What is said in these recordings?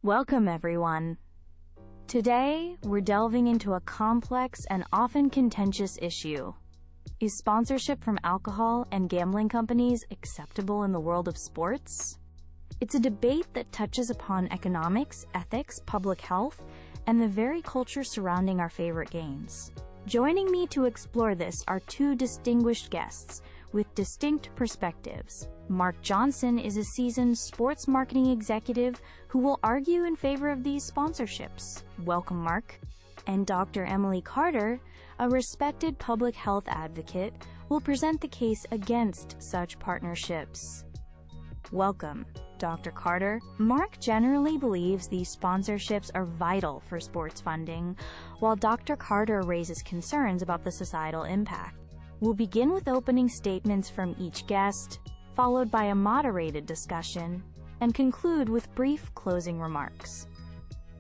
Welcome, everyone. Today, we're delving into a complex and often contentious issue. Is sponsorship from alcohol and gambling companies acceptable in the world of sports? It's a debate that touches upon economics, ethics, public health, and the very culture surrounding our favorite games. Joining me to explore this are two distinguished guests with distinct perspectives. Mark Johnson is a seasoned sports marketing executive who will argue in favor of these sponsorships. Welcome, Mark. And Dr. Emily Carter, a respected public health advocate, will present the case against such partnerships. Welcome, Dr. Carter. Mark generally believes these sponsorships are vital for sports funding, while Dr. Carter raises concerns about the societal impact. We'll begin with opening statements from each guest, followed by a moderated discussion, and conclude with brief closing remarks.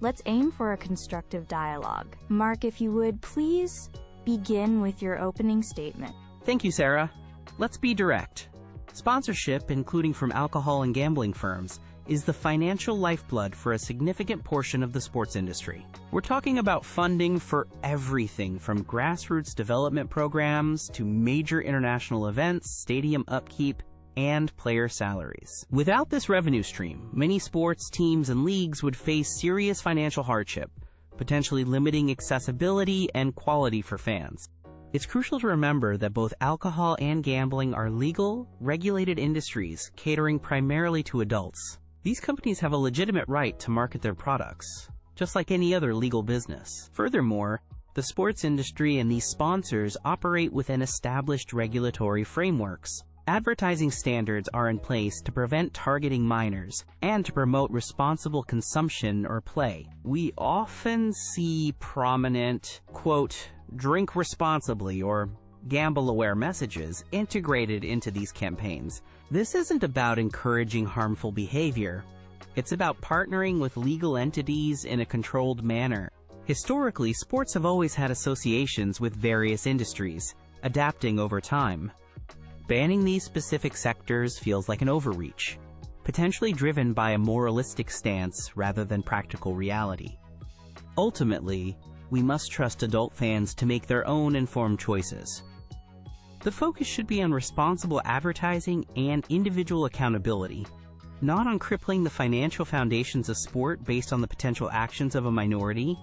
Let's aim for a constructive dialogue. Mark, if you would, please begin with your opening statement. Thank you, Sarah. Let's be direct. Sponsorship, including from alcohol and gambling firms, is the financial lifeblood for a significant portion of the sports industry. We're talking about funding for everything from grassroots development programs to major international events, stadium upkeep, and player salaries. Without this revenue stream, many sports teams and leagues would face serious financial hardship, potentially limiting accessibility and quality for fans. It's crucial to remember that both alcohol and gambling are legal, regulated industries catering primarily to adults. These companies have a legitimate right to market their products, just like any other legal business. Furthermore, the sports industry and these sponsors operate within established regulatory frameworks. Advertising standards are in place to prevent targeting minors and to promote responsible consumption or play. We often see prominent, quote, drink responsibly or gamble-aware messages integrated into these campaigns. This isn't about encouraging harmful behavior. It's about partnering with legal entities in a controlled manner. Historically, sports have always had associations with various industries, adapting over time. Banning these specific sectors feels like an overreach, potentially driven by a moralistic stance rather than practical reality. Ultimately, we must trust adult fans to make their own informed choices. The focus should be on responsible advertising and individual accountability, not on crippling the financial foundations of sport based on the potential actions of a minority.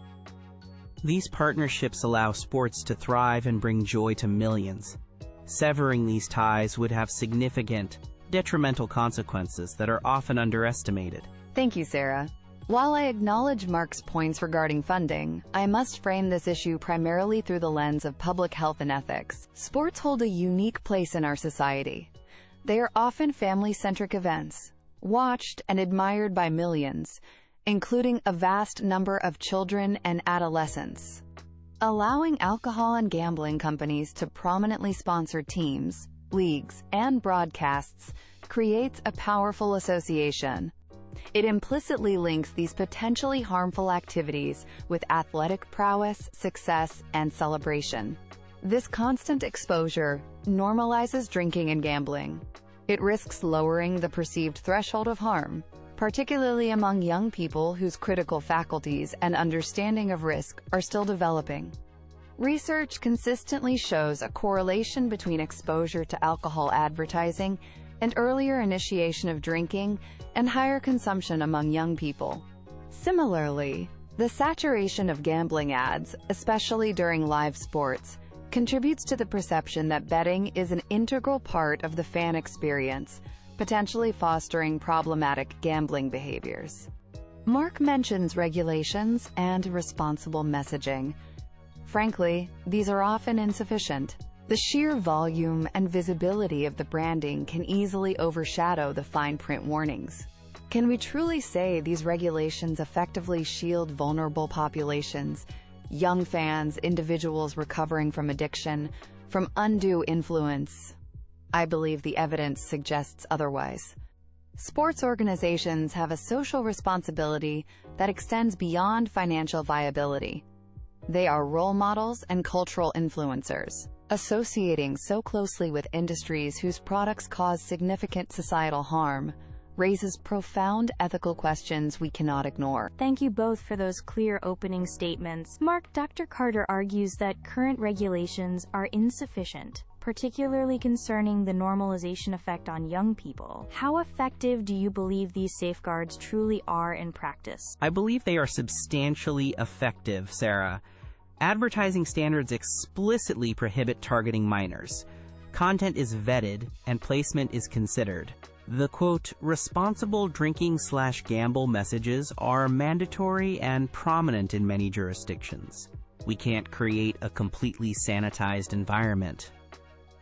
These partnerships allow sports to thrive and bring joy to millions. Severing these ties would have significant, detrimental consequences that are often underestimated. Thank you, Sarah. While I acknowledge Mark's points regarding funding, I must frame this issue primarily through the lens of public health and ethics. Sports hold a unique place in our society. They are often family-centric events, watched and admired by millions, including a vast number of children and adolescents. Allowing alcohol and gambling companies to prominently sponsor teams, leagues, and broadcasts creates a powerful association. It implicitly links these potentially harmful activities with athletic prowess, success, and celebration. This constant exposure normalizes drinking and gambling. It risks lowering the perceived threshold of harm, particularly among young people whose critical faculties and understanding of risk are still developing. Research consistently shows a correlation between exposure to alcohol advertising and earlier initiation of drinking and higher consumption among young people. Similarly, the saturation of gambling ads, especially during live sports, contributes to the perception that betting is an integral part of the fan experience, potentially fostering problematic gambling behaviors. Mark mentions regulations and responsible messaging. Frankly, these are often insufficient. The sheer volume and visibility of the branding can easily overshadow the fine print warnings. Can we truly say these regulations effectively shield vulnerable populations, young fans, individuals recovering from addiction, from undue influence? I believe the evidence suggests otherwise. Sports organizations have a social responsibility that extends beyond financial viability. They are role models and cultural influencers, associating so closely with industries whose products cause significant societal harm. raises profound ethical questions we cannot ignore. Thank you both for those clear opening statements. Mark, Dr. Carter argues that current regulations are insufficient, particularly concerning the normalization effect on young people. How effective do you believe these safeguards truly are in practice? I believe they are substantially effective, Sarah. Advertising standards explicitly prohibit targeting minors. Content is vetted, and placement is considered. The quote, responsible drinking/gamble messages are mandatory and prominent in many jurisdictions. We can't create a completely sanitized environment.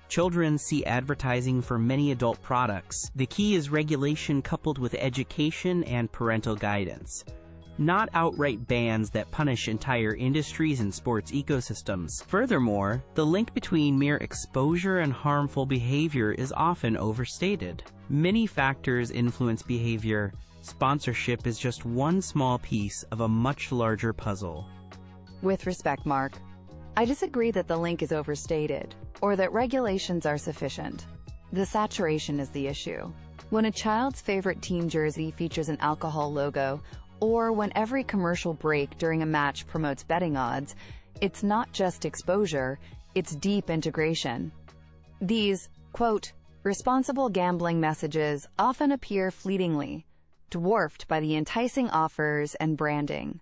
Children see advertising for many adult products. The key is regulation coupled with education and parental guidance, not outright bans that punish entire industries and sports ecosystems. Furthermore, the link between mere exposure and harmful behavior is often overstated. Many factors influence behavior. Sponsorship is just one small piece of a much larger puzzle. With respect, Mark, I disagree that the link is overstated, or that regulations are sufficient. The saturation is the issue. When a child's favorite team jersey features an alcohol logo, or when every commercial break during a match promotes betting odds, it's not just exposure, it's deep integration. These, quote, responsible gambling messages often appear fleetingly, dwarfed by the enticing offers and branding.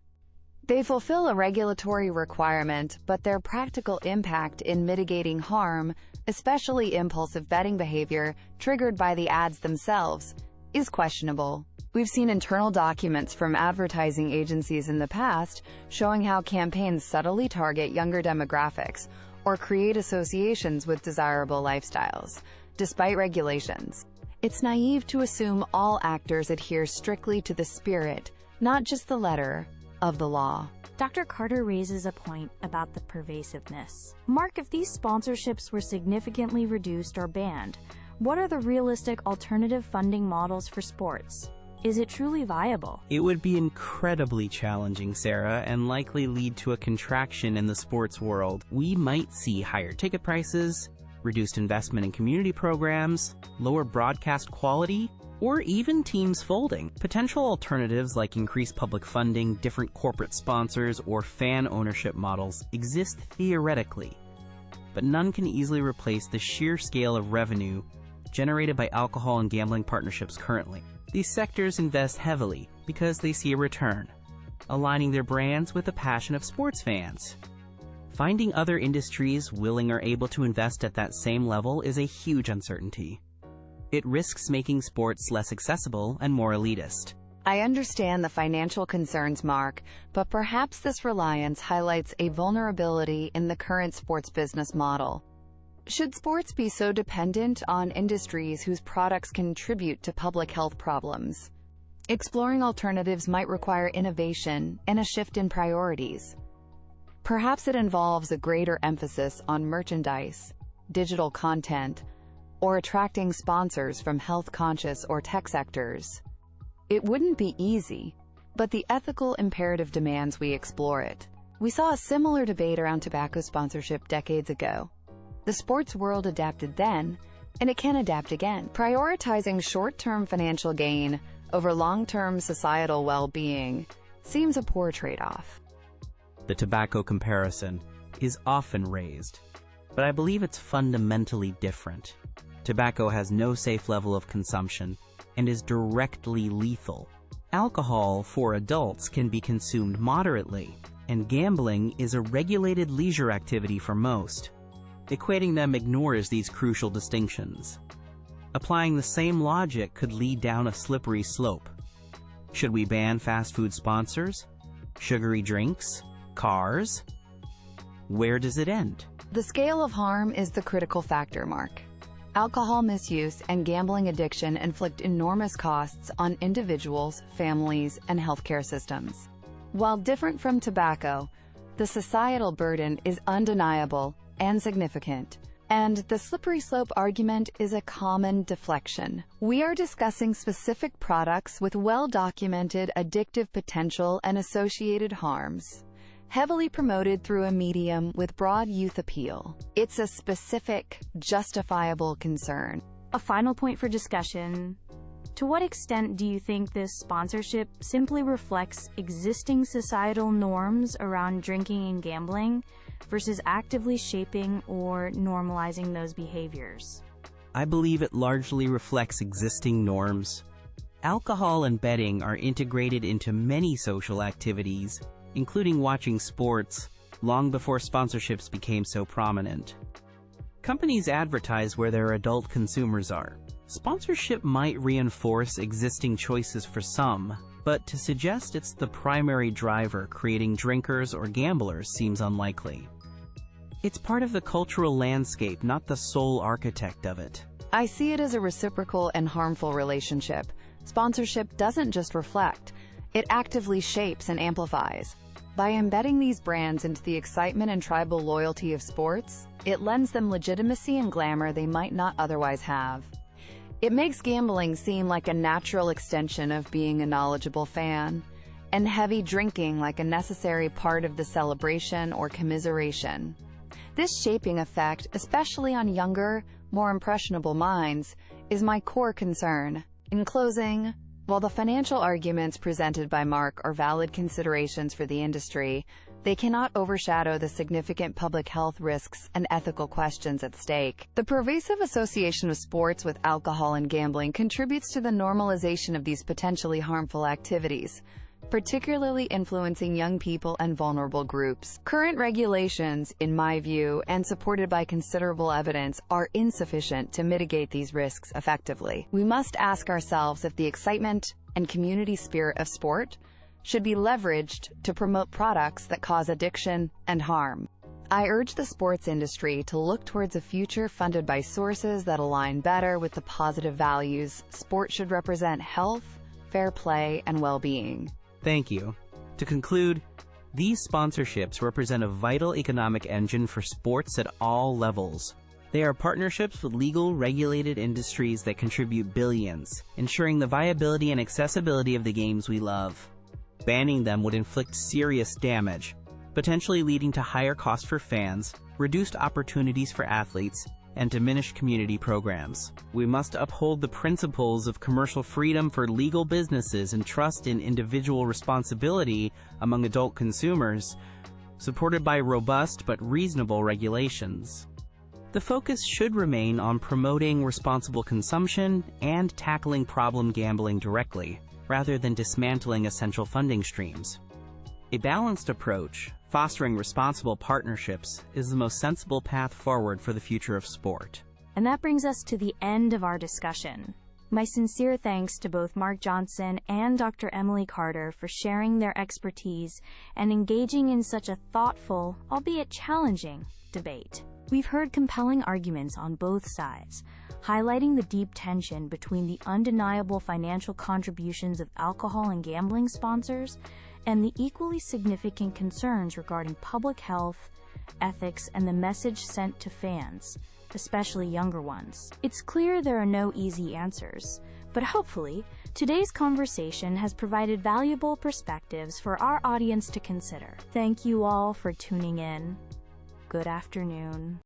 They fulfill a regulatory requirement, but their practical impact in mitigating harm, especially impulsive betting behavior triggered by the ads themselves, is questionable. We've seen internal documents from advertising agencies in the past showing how campaigns subtly target younger demographics or create associations with desirable lifestyles, despite regulations. It's naive to assume all actors adhere strictly to the spirit, not just the letter, of the law. Dr. Carter raises a point about the pervasiveness. Mark, if these sponsorships were significantly reduced or banned, what are the realistic alternative funding models for sports? Is it truly viable? It would be incredibly challenging, Sarah, and likely lead to a contraction in the sports world. We might see higher ticket prices, reduced investment in community programs, lower broadcast quality, or even teams folding. Potential alternatives like increased public funding, different corporate sponsors, or fan ownership models exist theoretically, but none can easily replace the sheer scale of revenue generated by alcohol and gambling partnerships currently. These sectors invest heavily because they see a return, aligning their brands with the passion of sports fans. Finding other industries willing or able to invest at that same level is a huge uncertainty. It risks making sports less accessible and more elitist. I understand the financial concerns, Mark, but perhaps this reliance highlights a vulnerability in the current sports business model. Should sports be so dependent on industries whose products contribute to public health problems? Exploring alternatives might require innovation and a shift in priorities. Perhaps it involves a greater emphasis on merchandise, digital content, or attracting sponsors from health-conscious or tech sectors. It wouldn't be easy, but the ethical imperative demands we explore it. We saw a similar debate around tobacco sponsorship decades ago. The sports world adapted then, and it can adapt again. Prioritizing short-term financial gain over long-term societal well-being seems a poor trade-off. The tobacco comparison is often raised, but I believe it's fundamentally different. Tobacco has no safe level of consumption and is directly lethal. Alcohol for adults can be consumed moderately, and gambling is a regulated leisure activity for most. Equating them ignores these crucial distinctions. Applying the same logic could lead down a slippery slope. Should we ban fast food sponsors? Sugary drinks? Cars? Where does it end? The scale of harm is the critical factor, Mark. Alcohol misuse and gambling addiction inflict enormous costs on individuals, families, and healthcare systems. While different from tobacco, the societal burden is undeniable and significant, and the slippery slope argument is a common deflection. We are discussing specific products with well-documented addictive potential and associated harms, heavily promoted through a medium with broad youth appeal. It's a specific, justifiable concern. A final point for discussion. To what extent do you think this sponsorship simply reflects existing societal norms around drinking and gambling versus actively shaping or normalizing those behaviors? I believe it largely reflects existing norms. Alcohol and betting are integrated into many social activities, including watching sports, long before sponsorships became so prominent. Companies advertise where their adult consumers are. Sponsorship might reinforce existing choices for some, but to suggest it's the primary driver creating drinkers or gamblers seems unlikely. It's part of the cultural landscape, not the sole architect of it. I see it as a reciprocal and harmful relationship. Sponsorship doesn't just reflect, it actively shapes and amplifies. By embedding these brands into the excitement and tribal loyalty of sports, it lends them legitimacy and glamour they might not otherwise have. It makes gambling seem like a natural extension of being a knowledgeable fan, and heavy drinking like a necessary part of the celebration or commiseration. This shaping effect, especially on younger, more impressionable minds, is my core concern. In closing, while the financial arguments presented by Mark are valid considerations for the industry, they cannot overshadow the significant public health risks and ethical questions at stake. The pervasive association of sports with alcohol and gambling contributes to the normalization of these potentially harmful activities, particularly influencing young people and vulnerable groups. Current regulations, in my view, and supported by considerable evidence, are insufficient to mitigate these risks effectively. We must ask ourselves if the excitement and community spirit of sport should be leveraged to promote products that cause addiction and harm. I urge the sports industry to look towards a future funded by sources that align better with the positive values sport should represent: health, fair play, and well-being. Thank you. To conclude, these sponsorships represent a vital economic engine for sports at all levels. They are partnerships with legal, regulated industries that contribute billions, ensuring the viability and accessibility of the games we love. Banning them would inflict serious damage, potentially leading to higher costs for fans, reduced opportunities for athletes, and diminished community programs. We must uphold the principles of commercial freedom for legal businesses and trust in individual responsibility among adult consumers, supported by robust but reasonable regulations. The focus should remain on promoting responsible consumption and tackling problem gambling directly, rather than dismantling essential funding streams. A balanced approach, fostering responsible partnerships, is the most sensible path forward for the future of sport. And that brings us to the end of our discussion. My sincere thanks to both Mark Johnson and Dr. Emily Carter for sharing their expertise and engaging in such a thoughtful, albeit challenging, debate. We've heard compelling arguments on both sides, highlighting the deep tension between the undeniable financial contributions of alcohol and gambling sponsors and the equally significant concerns regarding public health, ethics, and the message sent to fans, especially younger ones. It's clear there are no easy answers, but hopefully, today's conversation has provided valuable perspectives for our audience to consider. Thank you all for tuning in. Good afternoon.